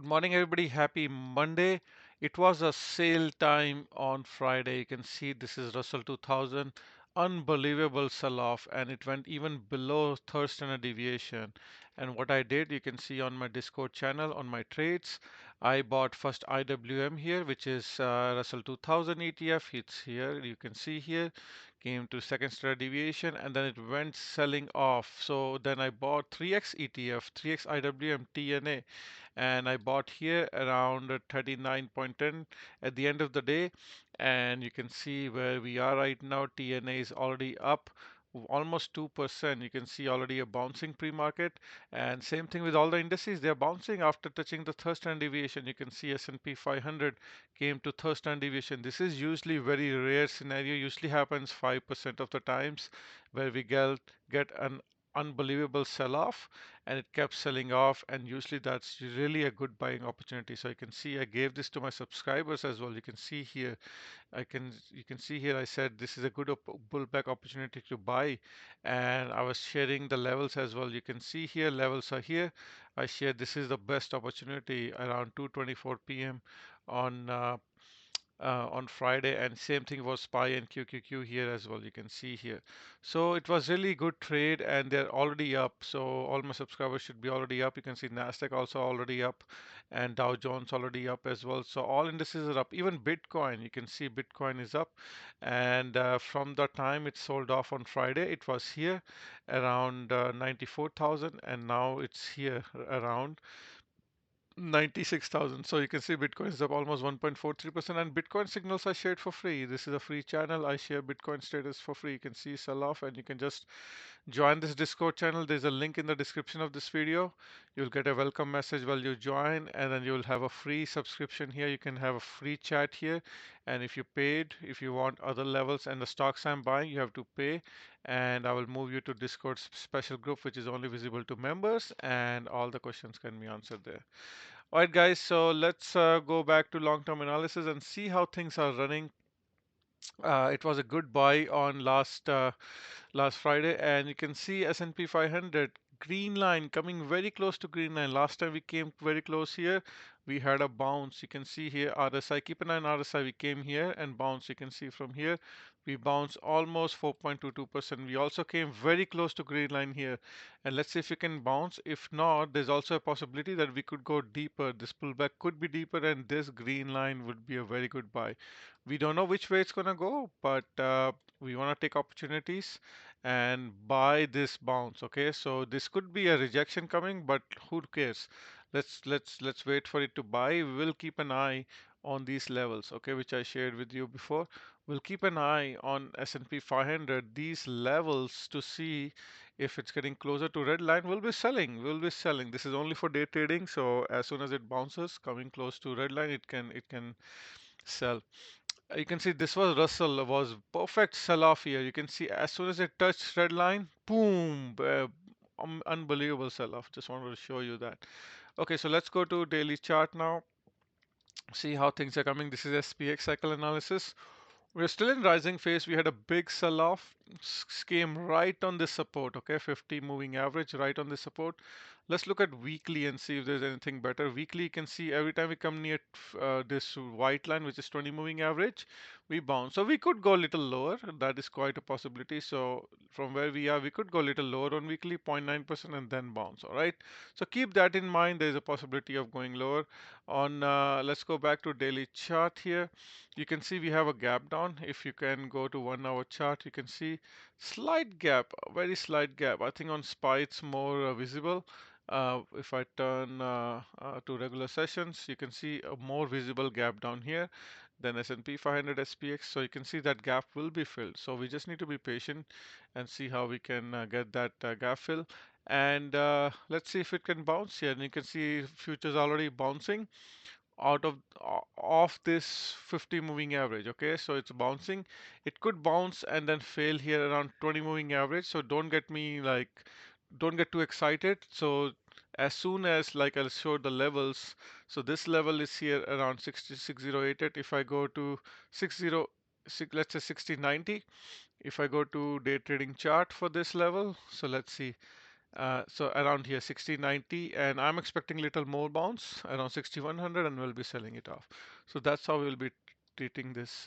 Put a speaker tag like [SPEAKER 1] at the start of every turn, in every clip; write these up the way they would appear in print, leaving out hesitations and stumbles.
[SPEAKER 1] Good morning, everybody. Happy Monday. It was a sale time on Friday. You can see this is Russell 2000. Unbelievable sell off, and it went even below third standard deviation. And what I did, you can see on my Discord channel on my trades. I bought first IWM here, which is Russell 2000 ETF. It's here. You can see here. Came to second standard deviation, and then it went selling off. So then I bought 3x ETF, 3x IWM TNA, and I bought here around 39.10 at the end of the day. And you can see where we are right now. TNA is already up almost 2%. You can see already a bouncing pre-market, and same thing with all the indices. They're bouncing after touching the third standard deviation. You can see S&P 500 came to third standard deviation. This is usually very rare scenario, usually happens 5% of the times, where we get an unbelievable sell-off, and it kept selling off, and usually that's really a good buying opportunity. So you can see I gave this to my subscribers as well. You can see here, you can see here I said this is a good pullback opportunity to buy, and I was sharing the levels as well. You can see here levels are here. I shared this is the best opportunity around 2:24 p.m. on on Friday, and same thing was SPY and QQQ here as well. You can see here. So it was really good trade, and they're already up. So all my subscribers should be already up. You can see Nasdaq also already up, and Dow Jones already up as well. So all indices are up. Even Bitcoin, you can see Bitcoin is up, and from the time it sold off on Friday, it was here around 94,000, and now it's here around 96,000. So you can see Bitcoin is up almost 1.43%, and Bitcoin signals are shared for free. This is a free channel. I share Bitcoin status for free. You can see sell off, and you can just join this Discord channel. There's a link in the description of this video. You'll get a welcome message while you join, and then you'll have a free subscription here. You can have a free chat here. And if you paid, if you want other levels and the stocks I'm buying, you have to pay. And I will move you to Discord's special group, which is only visible to members, and all the questions can be answered there. All right, guys, so let's go back to long-term analysis and see how things are running. It was a good buy on last Friday, and you can see S&P 500 green line coming very close to green line. Last time we came very close here, we had a bounce. You can see here RSI, keep an eye on RSI. We came here and bounced. You can see from here we bounced almost 4.22%. We also came very close to green line here, and let's see if we can bounce. If not, there's also a possibility that we could go deeper. This pullback could be deeper, and this green line would be a very good buy. We don't know which way it's gonna go, but we want to take opportunities and buy this bounce. Okay, so this could be a rejection coming, but who cares? Let's wait for it to buy. We will keep an eye on these levels, okay, which I shared with you before. We'll keep an eye on S&P 500, these levels, to see if it's getting closer to red line. We'll be selling. We'll be selling. This is only for day trading, so as soon as it bounces coming close to red line, it can sell. You can see this was Russell, was perfect sell-off here. You can see as soon as it touched red line, boom, unbelievable sell-off. Just wanted to show you that. Okay, so let's go to daily chart now. See how things are coming. This is SPX cycle analysis. We're still in rising phase. We had a big sell-off, came right on this support, okay, 50 moving average right on this support. Let's look at weekly and see if there's anything better. Weekly, you can see every time we come near this white line, which is 20 moving average, we bounce. So we could go a little lower. That is quite a possibility. So from where we are, we could go a little lower on weekly, 0.9%, and then bounce. All right. So keep that in mind. There's a possibility of going lower. On let's go back to daily chart here. You can see we have a gap down. If you can go to 1 hour chart, you can see slight gap, a very slight gap. I think on SPY it's more visible. If I turn to regular sessions, you can see a more visible gap down here than S&P 500 SPX. So you can see that gap will be filled. So we just need to be patient and see how we can get that gap fill. And let's see if it can bounce here. And you can see futures already bouncing out of this 50 moving average. Okay, so it's bouncing. It could bounce and then fail here around 20 moving average. So don't get too excited. So as soon as, like, I'll show the levels. So this level is here around 60,6088. If I go to 606, let's say 6090. If I go to day trading chart for this level, so let's see. So around here 60.90, and I'm expecting little more bounce around 6100, and we'll be selling it off. So that's how we'll be treating this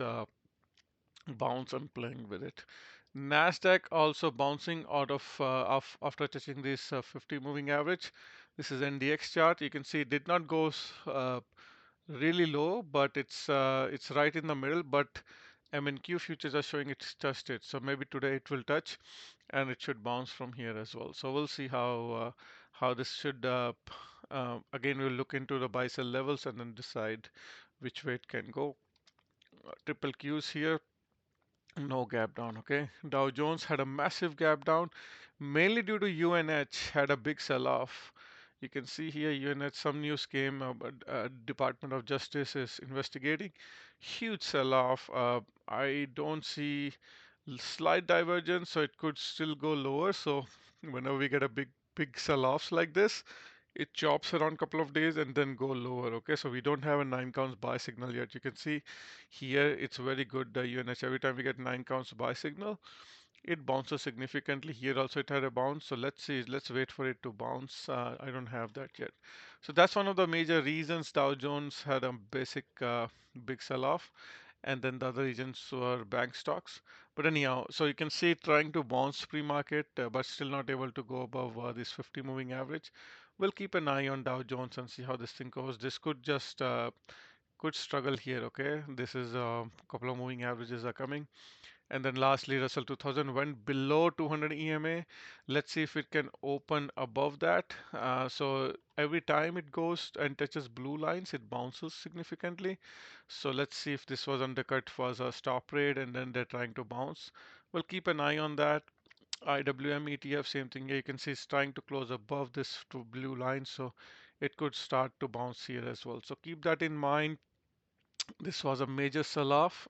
[SPEAKER 1] bounce and playing with it. Nasdaq also bouncing out of after touching this 50 moving average. This is NDX chart. You can see it did not go really low, but it's right in the middle. But MNQ futures are showing it's touched it. So maybe today it will touch, and it should bounce from here as well. So we'll see how this should. Again, we'll look into the buy sell levels and then decide which way it can go. Triple Qs here, no gap down. Okay, Dow Jones had a massive gap down, mainly due to UNH had a big sell-off. You can see here UNH, some news came, Department of Justice is investigating. Huge sell-off. I don't see slight divergence, so it could still go lower. So whenever we get a big sell-offs like this, it chops around a couple of days and then go lower. Okay, so we don't have a 9 counts buy signal yet. You can see here it's very good, the UNH. Every time we get 9 counts buy signal, it bounces significantly. Here also it had a bounce, so let's see, let's wait for it to bounce. I don't have that yet. So that's one of the major reasons Dow Jones had a basic big sell-off, and then the other regions were bank stocks. But anyhow, so you can see it trying to bounce pre-market, but still not able to go above this 50 moving average. We'll keep an eye on Dow Jones and see how this thing goes. This could just could struggle here. Okay, this is a couple of moving averages are coming. And then lastly, Russell 2000 went below 200 EMA. Let's see if it can open above that. So every time it goes and touches blue lines, it bounces significantly. So let's see if this was undercut was a stop rate and then they're trying to bounce. We'll keep an eye on that. IWM ETF, same thing. Here you can see it's trying to close above this two blue line. So it could start to bounce here as well. So keep that in mind. This was a major sell-off,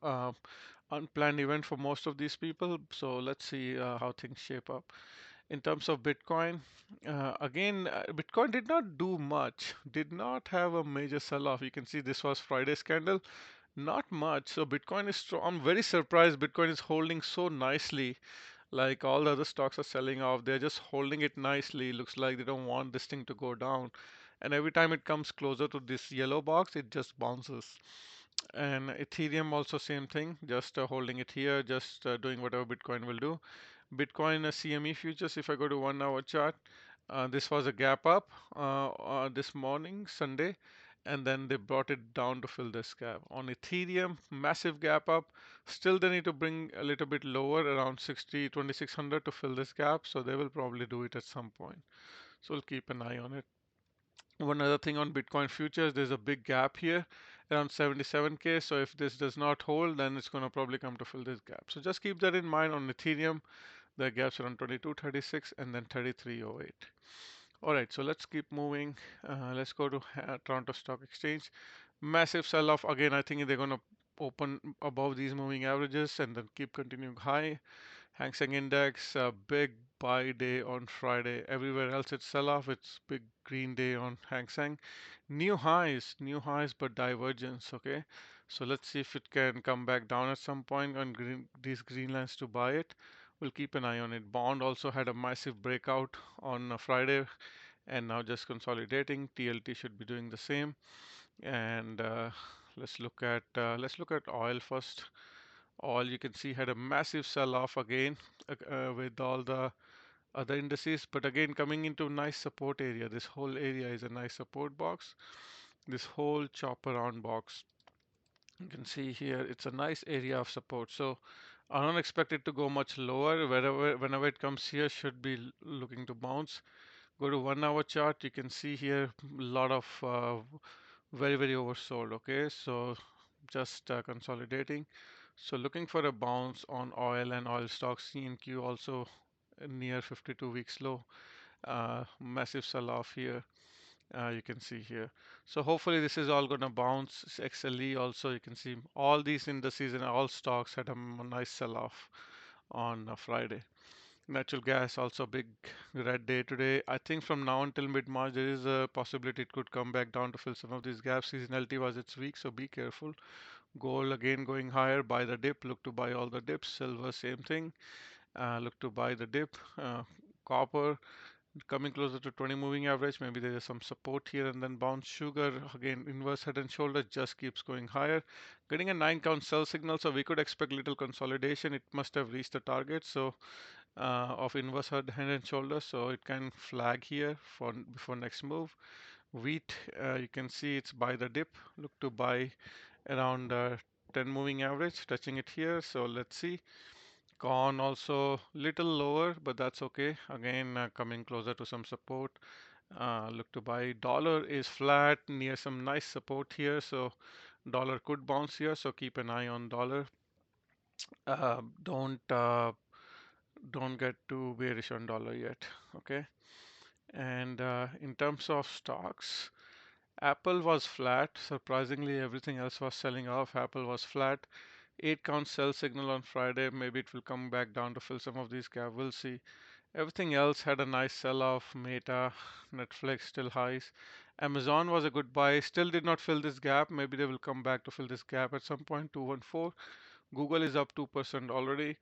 [SPEAKER 1] unplanned event for most of these people. So let's see how things shape up. In terms of Bitcoin, again, Bitcoin did not do much, did not have a major sell-off. You can see this was Friday's candle, not much. So Bitcoin is strong. I'm very surprised Bitcoin is holding so nicely. Like all the other stocks are selling off, they're just holding it nicely. Looks like they don't want this thing to go down. And every time it comes closer to this yellow box, it just bounces. And Ethereum also same thing, just holding it here, just doing whatever Bitcoin will do. Bitcoin CME futures, if I go to 1 hour chart, this was a gap up this morning, Sunday, and then they brought it down to fill this gap. On Ethereum, massive gap up. Still, they need to bring a little bit lower, around 2600 to fill this gap. So they will probably do it at some point. So we'll keep an eye on it. One other thing on Bitcoin futures, there's a big gap here around 77K. So if this does not hold, then it's going to probably come to fill this gap. So just keep that in mind. On Ethereum, the gaps around 2236 and then 3308. All right, so let's keep moving. Let's go to Toronto Stock Exchange. Massive sell-off again. I think they're going to open above these moving averages and then keep continuing high. Hang Seng Index, big buy day on Friday. Everywhere else it's sell-off. It's big green day on Hang Seng. New highs, but divergence. Okay, so let's see if it can come back down at some point on these green lines to buy it. We'll keep an eye on it. Bond also had a massive breakout on Friday and now just consolidating. TLT should be doing the same. And let's look at oil first. Oil, you can see, had a massive sell-off again with all the other indices, but again coming into nice support area. This whole area is a nice support box. This whole chop around box, you can see here, it's a nice area of support. So I don't expect it to go much lower. Whenever it comes here, should be looking to bounce. Go to 1 hour chart. You can see here a lot of very oversold. Okay, so just consolidating. So looking for a bounce on oil and oil stocks. CNQ also near 52 weeks low. Massive sell-off here. You can see here. So hopefully this is all going to bounce. XLE also, you can see all these indices and all stocks had a nice sell-off on Friday. Natural gas also big red day today. I think from now until mid-March there is a possibility it could come back down to fill some of these gaps. Seasonality was its weak, so be careful. Gold again going higher. Buy the dip. Look to buy all the dips. Silver same thing. Look to buy the dip. Copper coming closer to 20 moving average. Maybe there is some support here and then bounce. Sugar again, inverse head and shoulder, just keeps going higher, getting a 9 count sell signal, so we could expect little consolidation. It must have reached the target so of inverse head and shoulder, so it can flag here for before next move. Wheat, you can see it's buy the dip, look to buy around 10 moving average, touching it here, so let's see. Corn also little lower, but that's okay. Again, coming closer to some support. Look to buy. Dollar is flat near some nice support here, so dollar could bounce here. So keep an eye on dollar. Uh, don't uh, don't get too bearish on dollar yet. Okay. And in terms of stocks, Apple was flat. Surprisingly, everything else was selling off. Apple was flat. 8 count sell signal on Friday. Maybe it will come back down to fill some of these gaps. We'll see. Everything else had a nice sell-off. Meta, Netflix still highs. Amazon was a good buy. Still did not fill this gap. Maybe they will come back to fill this gap at some point. 214. Google is up 2% already.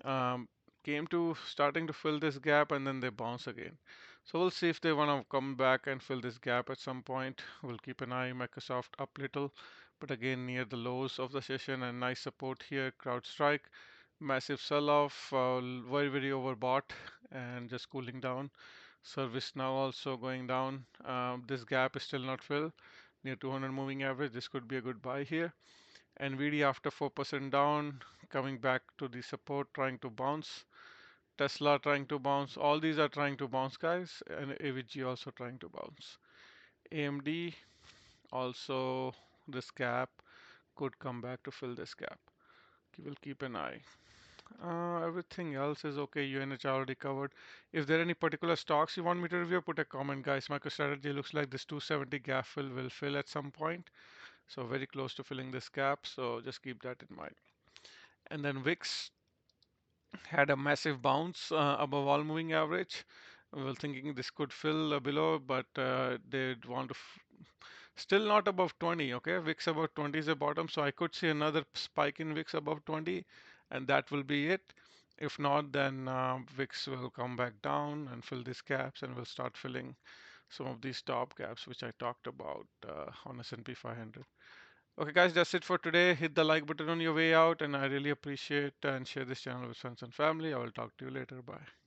[SPEAKER 1] Um, came to starting to fill this gap and then they bounce again. So we'll see if they want to come back and fill this gap at some point. We'll keep an eye. Microsoft up little, but again near the lows of the session and nice support here. CrowdStrike, massive sell-off, very overbought and just cooling down. Service now also going down. This gap is still not filled near 200 moving average. This could be a good buy here. NVDA after 4% down, coming back to the support, trying to bounce. Tesla trying to bounce. All these are trying to bounce, guys, and AVG also trying to bounce. AMD also, this gap could come back to fill this gap. We'll keep an eye. Everything else is okay. UNH already covered. If there are any particular stocks you want me to review, put a comment, guys. MicroStrategy looks like this 270 gap fill will fill at some point. So very close to filling this gap. So just keep that in mind. And then VIX had a massive bounce above all moving average. We were thinking this could fill below, but they want to still not above 20. Okay, VIX above 20 is the bottom, so I could see another spike in VIX above 20, and that will be it. If not, then VIX will come back down and fill these gaps, and we'll start filling some of these top gaps which I talked about on S&P 500. Okay, guys, that's it for today. Hit the like button on your way out, and I really appreciate and share this channel with friends and family. I will talk to you later. Bye.